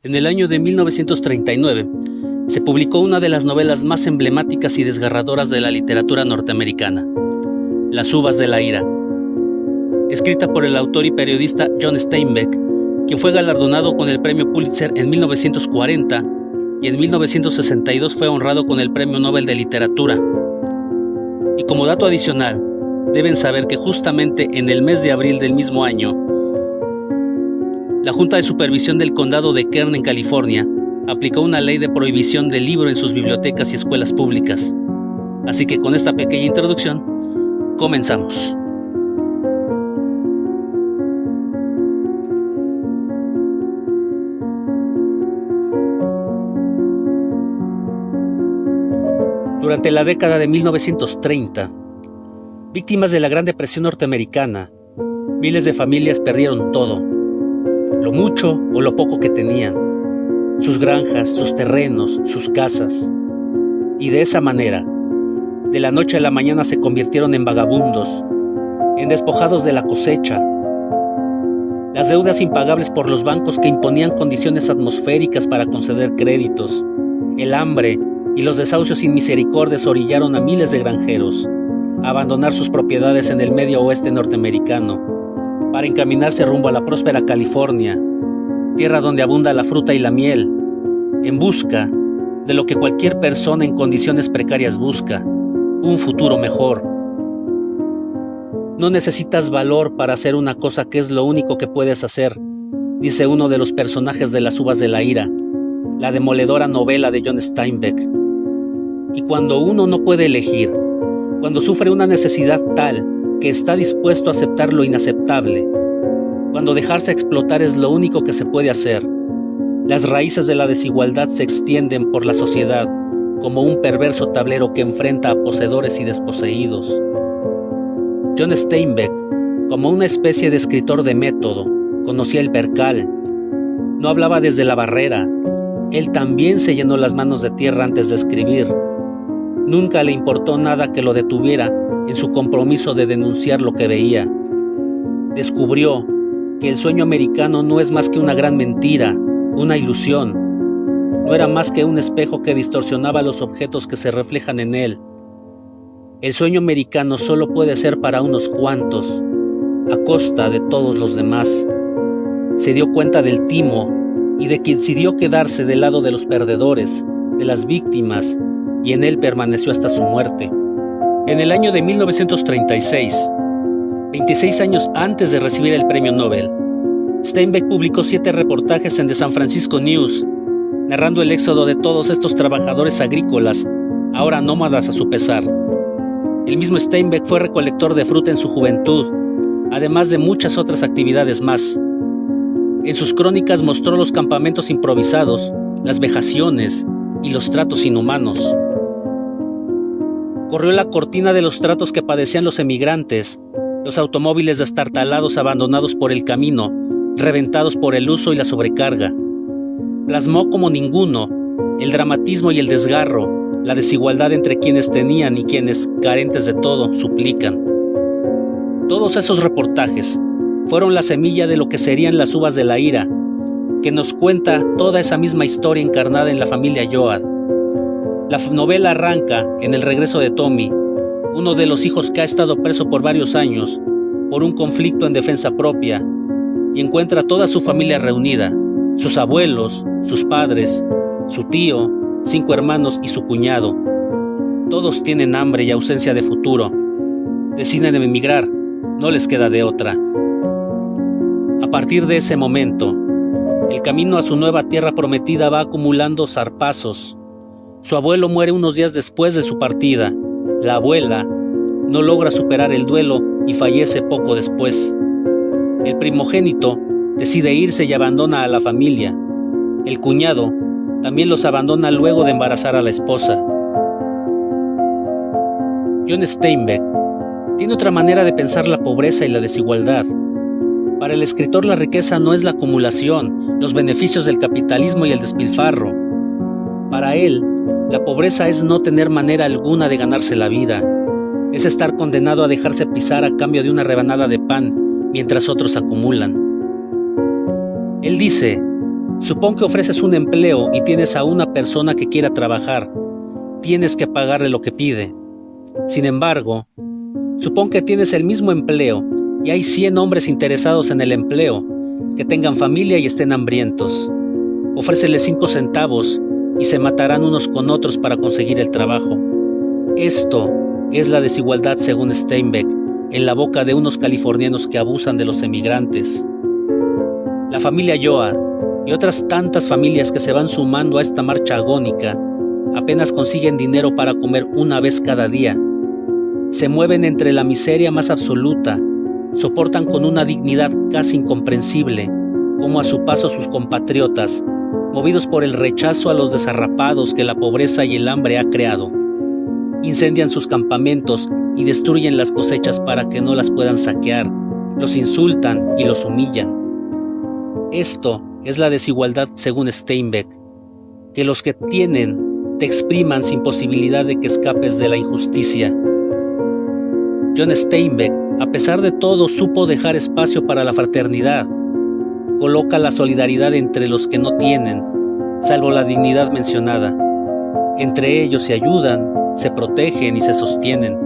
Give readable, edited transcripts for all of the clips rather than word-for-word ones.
En el año de 1939 se publicó una de las novelas más emblemáticas y desgarradoras de la literatura norteamericana, Las uvas de la ira, escrita por el autor y periodista John Steinbeck, quien fue galardonado con el premio Pulitzer en 1940 y en 1962 fue honrado con el Premio Nobel de Literatura. Y como dato adicional, deben saber que justamente en el mes de abril del mismo año, la Junta de Supervisión del Condado de Kern en California aplicó una ley de prohibición del libro en sus bibliotecas y escuelas públicas. Así que con esta pequeña introducción, comenzamos. Durante la década de 1930, víctimas de la Gran Depresión norteamericana, miles de familias perdieron todo, lo mucho o lo poco que tenían, sus granjas, sus terrenos, sus casas. Y de esa manera, de la noche a la mañana se convirtieron en vagabundos, en despojados de la cosecha. Las deudas impagables por los bancos que imponían condiciones atmosféricas para conceder créditos, el hambre y los desahucios sin misericordia orillaron a miles de granjeros a abandonar sus propiedades en el medio oeste norteamericano para encaminarse rumbo a la próspera California, tierra donde abunda la fruta y la miel, en busca de lo que cualquier persona en condiciones precarias busca, un futuro mejor. No necesitas valor para hacer una cosa que es lo único que puedes hacer, dice uno de los personajes de Las uvas de la ira, la demoledora novela de John Steinbeck. Y cuando uno no puede elegir, cuando sufre una necesidad tal que está dispuesto a aceptar lo inaceptable, cuando dejarse explotar es lo único que se puede hacer, las raíces de la desigualdad se extienden por la sociedad como un perverso tablero que enfrenta a poseedores y desposeídos. John Steinbeck, como una especie de escritor de método, conocía el percal. No hablaba desde la barrera. Él también se llenó las manos de tierra antes de escribir. Nunca le importó nada que lo detuviera en su compromiso de denunciar lo que veía. Descubrió que el sueño americano no es más que una gran mentira, una ilusión. No era más que un espejo que distorsionaba los objetos que se reflejan en él. El sueño americano solo puede ser para unos cuantos, a costa de todos los demás. Se dio cuenta del timo y de que decidió quedarse del lado de los perdedores, de las víctimas, y en él permaneció hasta su muerte. En el año de 1936, 26 años antes de recibir el premio Nobel, Steinbeck publicó 7 reportajes en The San Francisco News, narrando el éxodo de todos estos trabajadores agrícolas, ahora nómadas a su pesar. El mismo Steinbeck fue recolector de fruta en su juventud, además de muchas otras actividades más. En sus crónicas mostró los campamentos improvisados, las vejaciones y los tratos inhumanos. Corrió la cortina de los tratos que padecían los emigrantes, los automóviles destartalados abandonados por el camino, reventados por el uso y la sobrecarga. Plasmó como ninguno el dramatismo y el desgarro, la desigualdad entre quienes tenían y quienes, carentes de todo, suplican. Todos esos reportajes fueron la semilla de lo que serían Las uvas de la ira, que nos cuenta toda esa misma historia encarnada en la familia Joad. La novela arranca en el regreso de Tommy, uno de los hijos que ha estado preso por varios años por un conflicto en defensa propia, y encuentra a toda su familia reunida, sus abuelos, sus padres, su tío, 5 hermanos y su cuñado. Todos tienen hambre y ausencia de futuro. Deciden emigrar, no les queda de otra. A partir de ese momento, el camino a su nueva tierra prometida va acumulando zarpazos. Su abuelo muere unos días después de su partida. La abuela no logra superar el duelo y fallece poco después. El primogénito decide irse y abandona a la familia. El cuñado también los abandona luego de embarazar a la esposa. John Steinbeck tiene otra manera de pensar la pobreza y la desigualdad. Para el escritor la riqueza no es la acumulación, los beneficios del capitalismo y el despilfarro. Para él, la pobreza es no tener manera alguna de ganarse la vida. Es estar condenado a dejarse pisar a cambio de una rebanada de pan mientras otros acumulan. Él dice Supón que ofreces un empleo y tienes a una persona que quiera trabajar. Tienes que pagarle lo que pide. Sin embargo, supón que tienes el mismo empleo y hay 100 hombres interesados en el empleo, que tengan familia y estén hambrientos. Ofréceles 5 centavos y se matarán unos con otros para conseguir el trabajo. Esto es la desigualdad según Steinbeck, en la boca de unos californianos que abusan de los emigrantes. La familia Joad y otras tantas familias que se van sumando a esta marcha agónica apenas consiguen dinero para comer una vez cada día. Se mueven entre la miseria más absoluta, soportan con una dignidad casi incomprensible cómo a su paso sus compatriotas, movidos por el rechazo a los desarrapados que la pobreza y el hambre ha creado, incendian sus campamentos y destruyen las cosechas para que no las puedan saquear, los insultan y los humillan. Esto es la desigualdad según Steinbeck, que los que tienen te expriman sin posibilidad de que escapes de la injusticia. John Steinbeck, a pesar de todo, supo dejar espacio para la fraternidad. Coloca la solidaridad entre los que no tienen, salvo la dignidad mencionada. Entre ellos se ayudan, se protegen y se sostienen.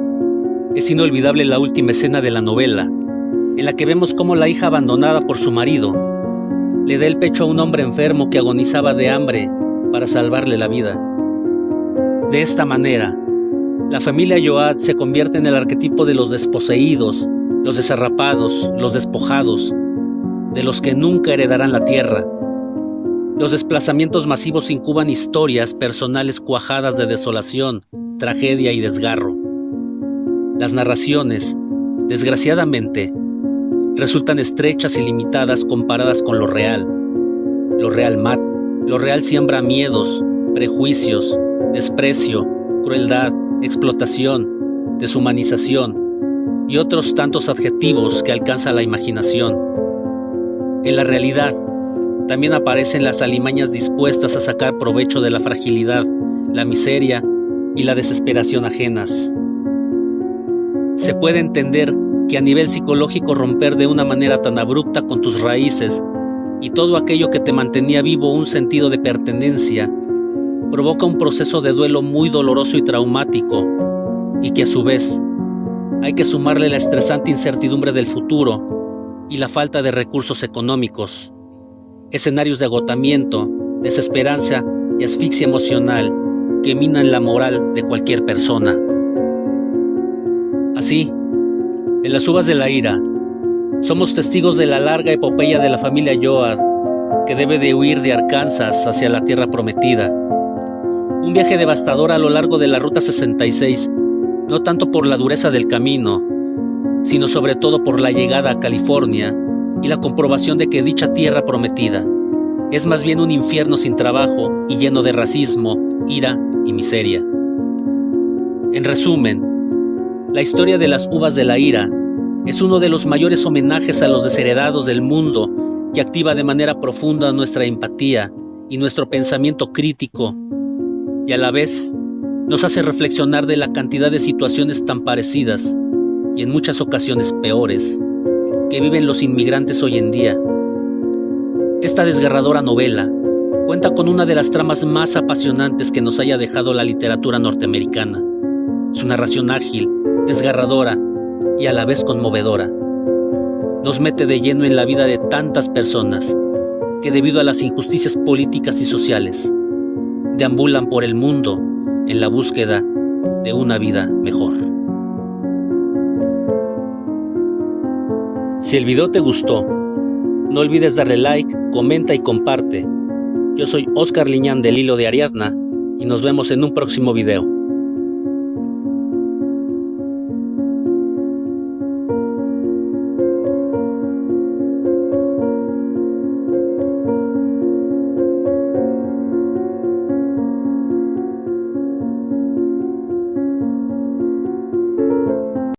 Es inolvidable la última escena de la novela, en la que vemos cómo la hija abandonada por su marido le da el pecho a un hombre enfermo que agonizaba de hambre para salvarle la vida. De esta manera, la familia Joad se convierte en el arquetipo de los desposeídos, los desarrapados, los despojados, de los que nunca heredarán la tierra. Los desplazamientos masivos incuban historias personales cuajadas de desolación, tragedia y desgarro. Las narraciones, desgraciadamente, resultan estrechas y limitadas comparadas con lo real. Lo real siembra miedos, prejuicios, desprecio, crueldad, explotación, deshumanización y otros tantos adjetivos que alcanza la imaginación. En la realidad, también aparecen las alimañas dispuestas a sacar provecho de la fragilidad, la miseria y la desesperación ajenas. Se puede entender que a nivel psicológico romper de una manera tan abrupta con tus raíces y todo aquello que te mantenía vivo un sentido de pertenencia provoca un proceso de duelo muy doloroso y traumático, y que a su vez hay que sumarle la estresante incertidumbre del futuro y la falta de recursos económicos, escenarios de agotamiento, desesperanza y asfixia emocional que minan la moral de cualquier persona. Así, en Las uvas de la ira, somos testigos de la larga epopeya de la familia Joad, que debe de huir de Arkansas hacia la tierra prometida. Un viaje devastador a lo largo de la Ruta 66, no tanto por la dureza del camino, sino sobre todo por la llegada a California y la comprobación de que dicha tierra prometida es más bien un infierno sin trabajo y lleno de racismo, ira y miseria. En resumen, la historia de Las uvas de la ira es uno de los mayores homenajes a los desheredados del mundo que activa de manera profunda nuestra empatía y nuestro pensamiento crítico, y a la vez nos hace reflexionar de la cantidad de situaciones tan parecidas y en muchas ocasiones peores que viven los inmigrantes hoy en día. Esta desgarradora novela cuenta con una de las tramas más apasionantes que nos haya dejado la literatura norteamericana. Su narración ágil, desgarradora y a la vez conmovedora nos mete de lleno en la vida de tantas personas que, debido a las injusticias políticas y sociales, deambulan por el mundo en la búsqueda de una vida mejor. Si el video te gustó, no olvides darle like, comenta y comparte. Yo soy Oscar Liñán del Hilo de Ariadna y nos vemos en un próximo video.